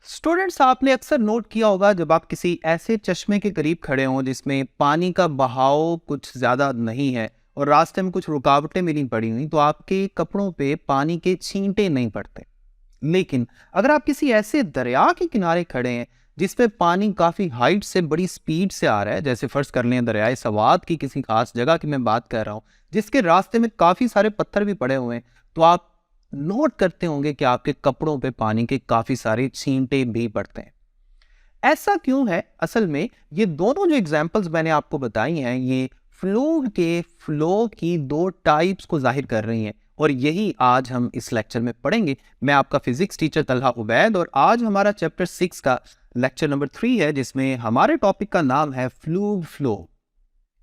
Students, आपने अक्सर note किया होगा जब आप किसी ऐसे चश्मे के करीब खड़े हों जिसमें पानी का बहाव कुछ ज़्यादा नहीं है और रास्ते में कुछ रुकावटें भी नहीं पड़ी हुई, तो आपके कपड़ों पे पानी के छींटे नहीं पड़ते। लेकिन अगर आप किसी ऐसे दरिया के किनारे खड़े हैं जिसपे पानी काफ़ी हाइट से बड़ी स्पीड से आ रहा है, जैसे फ़र्ज़ कर लें दरियाए सवात की किसी खास जगह की मैं बात कर रहा हूँ, जिसके रास्ते में काफ़ी सारे पत्थर भी पड़े हुए हैं, तो आप नोट करते होंगे कि आपके कपड़ों पे पानी के काफ़ी सारे छींटे भी पड़ते हैं। ऐसा क्यों है? असल में ये दोनों जो एग्जांपल्स मैंने आपको बताई हैं, ये फ्लूइड के फ्लो की दो टाइप्स को जाहिर कर रही हैं और यही आज हम इस लेक्चर में पढ़ेंगे। मैं आपका फिजिक्स टीचर तलहा उबैद और आज हमारा चैप्टर 6 का लेक्चर नंबर 3 है, जिसमें हमारे टॉपिक का नाम है फ्लूइड फ्लो।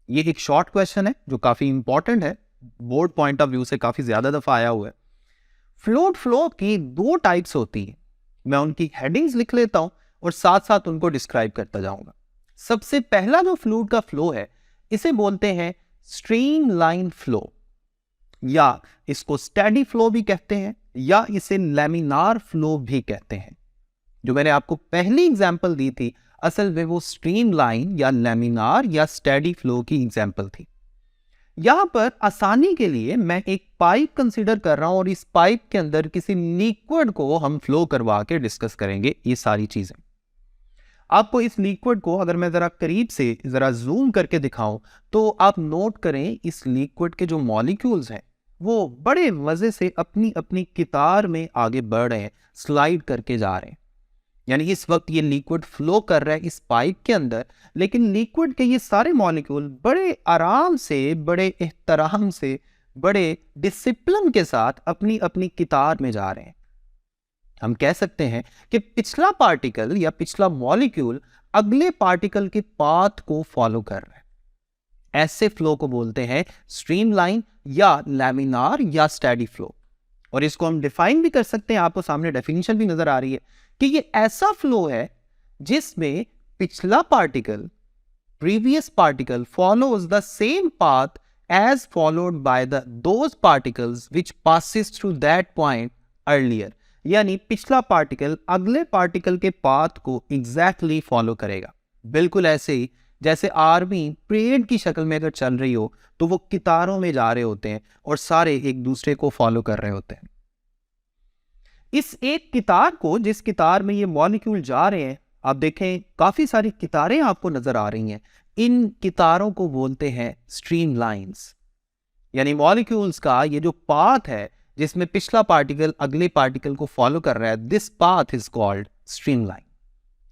ये एक शॉर्ट क्वेश्चन है जो काफ़ी इंपॉर्टेंट है, बोर्ड पॉइंट ऑफ व्यू से काफ़ी ज़्यादा दफ़ा आया हुआ है। फ्लूइड फ्लो की दो टाइप्स होती हैं। मैं उनकी हेडिंग्स लिख लेता हूं और साथ साथ उनको डिस्क्राइब करता जाऊंगा। सबसे पहला जो फ्लूइड का फ्लो है, इसे बोलते हैं स्ट्रीम लाइन फ्लो, या इसको स्टेडी फ्लो भी कहते हैं, या इसे लैमिनार फ्लो भी कहते हैं। जो मैंने आपको पहली एग्जांपल दी थी, असल में वो स्ट्रीम लाइन या लैमिनार या स्टेडी फ्लो की एग्जांपल थी। यहां पर आसानी के लिए मैं एक पाइप कंसीडर कर रहा हूं और इस पाइप के अंदर किसी लिक्विड को हम फ्लो करवा के डिस्कस करेंगे ये सारी चीजें। आपको इस लिक्विड को अगर मैं जरा करीब से जरा जूम करके दिखाऊं तो आप नोट करें, इस लिक्विड के जो मॉलिक्यूल्स हैं वो बड़े मजे से अपनी अपनी कितार में आगे बढ़ रहे हैं, स्लाइड करके जा रहे हैं। यानी इस वक्त ये लिक्विड फ्लो कर रहा है इस पाइप के अंदर, लेकिन लिक्विड के ये सारे मॉलिक्यूल बड़े आराम से, बड़े एहतराम से, बड़े डिसिप्लिन के साथ अपनी अपनी कितार में जा रहे हैं। हम कह सकते हैं कि पिछला पार्टिकल या पिछला मॉलिक्यूल अगले पार्टिकल के पाथ को फॉलो कर रहा है। ऐसे फ्लो को बोलते हैं स्ट्रीमलाइन या लैमिनार या स्टेडी फ्लो। और इसको हम डिफाइन भी कर सकते हैं, आपको सामने डेफिनेशन भी नजर आ रही है कि ये ऐसा फ्लो है जिसमें पिछला particle, previous particle follows the same path as followed by the those particles which passes through that point earlier. यानी पिछला पार्टिकल अगले पार्टिकल के पाथ को एग्जैक्टली फॉलो करेगा। बिल्कुल ऐसे ही जैसे आर्मी परेड की शक्ल में अगर चल रही हो तो वो कितारों में जा रहे होते हैं और सारे एक दूसरे को फॉलो कर रहे होते हैं। इस एक कितार को, जिस कितार में ये मॉलिक्यूल जा रहे हैं, आप देखें काफी सारी कितारें आपको नजर आ रही हैं। इन कितारों को बोलते हैं स्ट्रीम लाइन्स। यानी मॉलिक्यूल्स का ये जो पाथ है जिसमें पिछला पार्टिकल अगले पार्टिकल को फॉलो कर रहा है, this path is called stream line.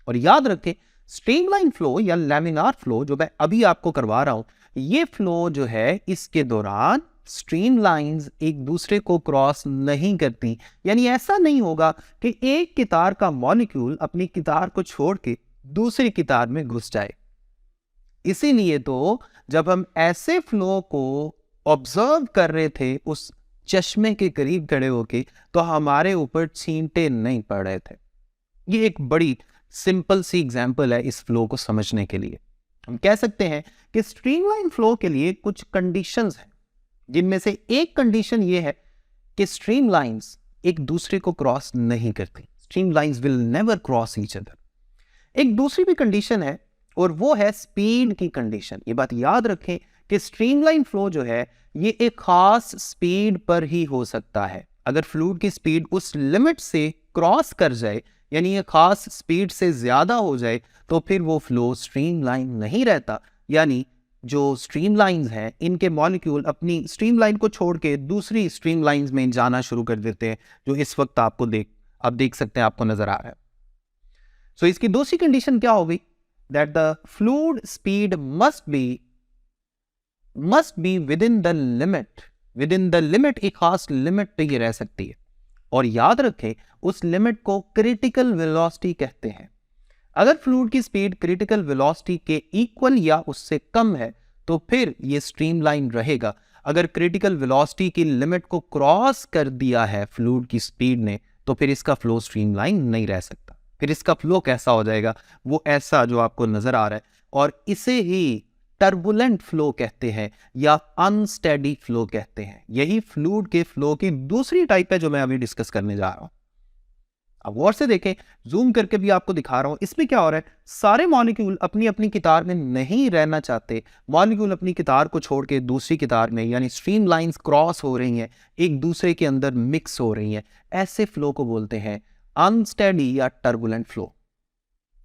और याद रखें, स्ट्रीमलाइन फ्लो या लैमिनार फ्लो जो मैं अभी आपको करवा रहा हूं, ये फ्लो जो है इसके दौरान स्ट्रीम लाइंस एक दूसरे को क्रॉस नहीं करती। यानी ऐसा नहीं होगा कि एक कितार का मॉलिक्यूल अपनी कितार को छोड़ के दूसरी कितार में घुस जाए। इसीलिए तो जब हम ऐसे फ्लो को ऑब्जर्व कर रहे थे उस चश्मे के करीब खड़े होके, तो हमारे ऊपर छींटे नहीं पड़ रहे थे। ये एक बड़ी सिंपल सी एग्जांपल है इस फ्लो को समझने के लिए। हम कह सकते हैं कि स्ट्रीमलाइन फ्लो के लिए कुछ कंडीशंस हैं, जिनमें से एक कंडीशन ये है कि स्ट्रीमलाइंस एक दूसरे को क्रॉस नहीं करती। Streamlines will never cross each other. एक दूसरी भी कंडीशन है और वो है स्पीड की कंडीशन। ये बात याद रखें कि स्ट्रीमलाइन फ्लो जो है ये एक खास स्पीड पर ही हो सकता है। अगर फ्लूइड की स्पीड उस लिमिट से क्रॉस कर जाए, यानी ये खास स्पीड से ज्यादा हो जाए, तो फिर वो फ्लो स्ट्रीमलाइन नहीं रहता। यानी जो स्ट्रीमलाइंस हैं इनके मॉलिक्यूल अपनी स्ट्रीमलाइन को छोड़ के दूसरी स्ट्रीमलाइंस में जाना शुरू कर देते हैं, जो इस वक्त आपको आप देख सकते हैं, आपको नजर आ रहा है। सो इसकी दूसरी कंडीशन क्या होगी? That the fluid speed must be with in the limit. With in the limit, एक खास लिमिट पे ये रह सकती है। और याद रखें, उस लिमिट को क्रिटिकल वेलोसिटी कहते हैं। अगर फ्लूइड की स्पीड क्रिटिकल वेलोसिटी के इक्वल या उससे कम है तो फिर ये स्ट्रीमलाइन रहेगा। अगर क्रिटिकल वेलोसिटी की लिमिट को क्रॉस कर दिया है फ्लूइड की स्पीड ने, तो फिर इसका फ्लो स्ट्रीमलाइन नहीं रह सकता। फिर इसका फ्लो कैसा हो जाएगा? वो ऐसा जो आपको नजर आ रहा है, और इसे ही टर्बुलेंट फ्लो कहते हैं या अनस्टेडी फ्लो कहते हैं। यही फ्लूइड के फ्लो की दूसरी टाइप है जो मैं अभी डिस्कस करने जा रहा हूं। अब गौर से देखें, जूम करके भी आपको दिखा रहा हूं, इसमें क्या हो रहा है, सारे मॉलिक्यूल अपनी अपनी कितार में नहीं रहना चाहते, मॉलिक्यूल अपनी कितार को छोड़ के दूसरी कितार में, यानी स्ट्रीम लाइंस क्रॉस हो रही हैं, एक दूसरे के अंदर मिक्स हो रही हैं। ऐसे फ्लो को बोलते हैं अनस्टेडी या टर्बुलेंट फ्लो।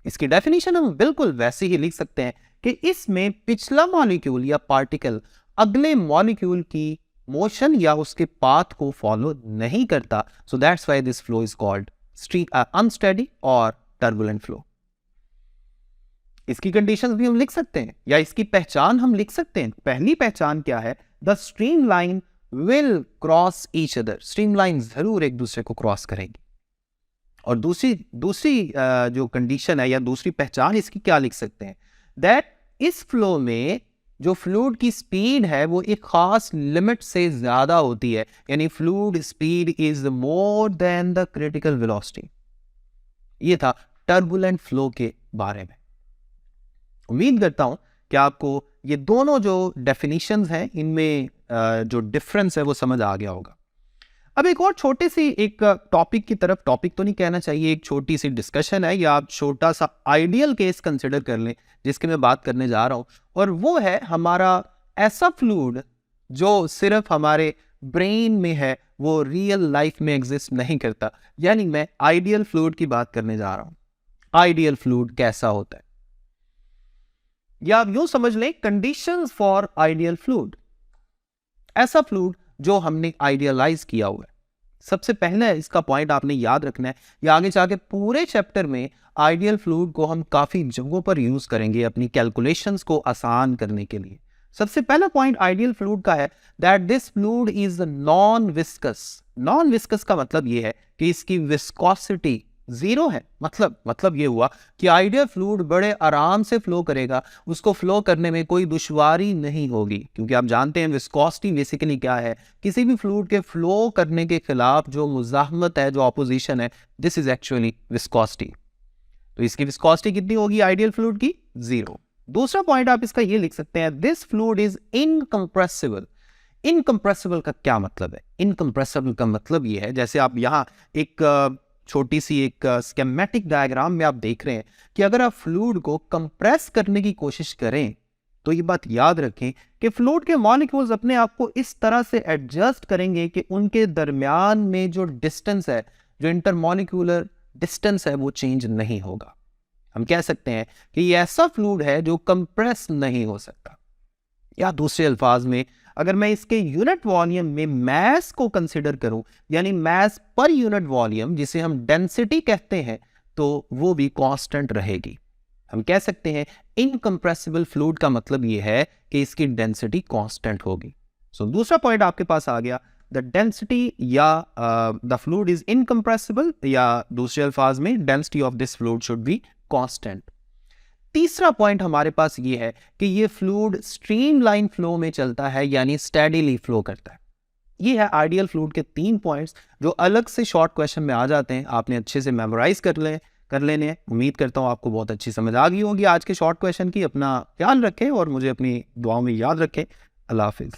इसकी डेफिनेशन हम बिल्कुल वैसे ही लिख सकते हैं कि इसमें पिछला मॉलिक्यूल या पार्टिकल अगले मॉलिक्यूल की मोशन या उसके पाथ को फॉलो नहीं करता। So that's why this flow is called unsteady और टर्बुलेंट फ्लो। इसकी कंडीशंस भी हम लिख सकते हैं या इसकी पहचान हम लिख सकते हैं। पहली पहचान क्या है, the stream line will cross each other, stream line जरूर एक दूसरे को क्रॉस करेगी। और दूसरी जो कंडीशन है या दूसरी पहचान इसकी क्या लिख सकते हैं, दैट इस फ्लो में जो फ्लूइड की स्पीड है वो एक खास लिमिट से ज्यादा होती है, यानी fluid speed is more than the critical velocity. ये था टर्बुलेंट फ्लो के बारे में। उम्मीद करता हूं कि आपको ये दोनों जो डेफिनेशंस हैं इनमें जो डिफरेंस है वो समझ आ गया होगा। अब एक और छोटे सी एक टॉपिक की तरफ, टॉपिक तो नहीं कहना चाहिए, एक छोटी सी डिस्कशन है या आप छोटा सा आइडियल केस कंसिडर कर लें जिसकी मैं बात करने जा रहा हूं, और वो है हमारा ऐसा फ्लूइड जो सिर्फ हमारे ब्रेन में है, वो रियल लाइफ में एग्जिस्ट नहीं करता। यानी मैं आइडियल फ्लूइड की बात करने जा रहा हूं। आइडियल फ्लूइड कैसा होता है, या आप यूं समझ लें कंडीशंस फॉर आइडियल फ्लूइड। ऐसा फ्लूइड जो हमने आइडियलाइज किया हुआ है। सबसे पहले इसका पॉइंट आपने याद रखना है, या आगे जाके पूरे चैप्टर में आइडियल फ्लूइड को हम काफी जगहों पर यूज करेंगे अपनी कैलकुलेशंस को आसान करने के लिए। सबसे पहला पॉइंट आइडियल फ्लूइड का है that this fluid is non viscous. Non viscous का मतलब ये है कि इसकी विस्कोसिटी जीरो है। मतलब ये हुआ कि आइडियल फ्लूइड बड़े आराम से फ्लो करेगा, उसको फ्लो करने में कोई दुश्वारी नहीं होगी, क्योंकि आप जानते हैं विस्कोसिटी बेसिकली क्या है, किसी भी फ्लूइड के फ्लो करने के खिलाफ जो मुजाहमत है, जो ऑपोजिशन है, दिस इज एक्चुअली विस्कोसिटी। तो इसकी विस्कोसिटी कितनी होगी आइडियल फ्लूइड की? जीरो। दूसरा पॉइंट आप इसका ये लिख सकते हैं, this fluid is incompressible. Incompressible का क्या मतलब है? इनकंप्रेसिबल का मतलब ये है, जैसे आप यहाँ एक छोटी सी एक स्कीमेटिक डायग्राम में आप देख रहे हैं कि अगर आप फ्लूइड को कंप्रेस करने की कोशिश करें तो ये बात याद रखें कि फ्लूइड के मॉलिक्यूल्स अपने आप को इस तरह से एडजस्ट करेंगे कि उनके दरमियान में जो डिस्टेंस है, जो इंटरमॉलिक्यूलर डिस्टेंस है, वो चेंज नहीं होगा। हम कह सकते हैं कि ये ऐसा फ्लूइड है जो कंप्रेस नहीं हो सकता। या दूसरे अल्फाज में अगर मैं इसके यूनिट वॉल्यूम में मैस को कंसिडर करूं, यानी मैस पर यूनिट वॉल्यूम जिसे हम डेंसिटी कहते हैं, तो वो भी कांस्टेंट रहेगी। हम कह सकते हैं इनकंप्रेसिबल फ्लूइड का मतलब ये है कि इसकी डेंसिटी कांस्टेंट होगी। सो दूसरा पॉइंट आपके पास आ गया, द डेंसिटी या द फ्लूइड इज इनकंप्रेसिबल, या दूसरे अल्फाज में density of this fluid should be constant. तीसरा पॉइंट हमारे पास ये है कि ये फ्लूइड स्ट्रीमलाइन फ्लो में चलता है, यानी स्टेडीली फ्लो करता है। ये है आइडियल फ्लूइड के 3 पॉइंट्स जो अलग से शॉर्ट क्वेश्चन में आ जाते हैं। आपने अच्छे से मेमोराइज कर लेने। उम्मीद करता हूँ आपको बहुत अच्छी समझ आ गई होगी आज के शॉर्ट क्वेश्चन की। अपना ख्याल रखें और मुझे अपनी दुआओं में याद रखें। अल्लाह हाफिज।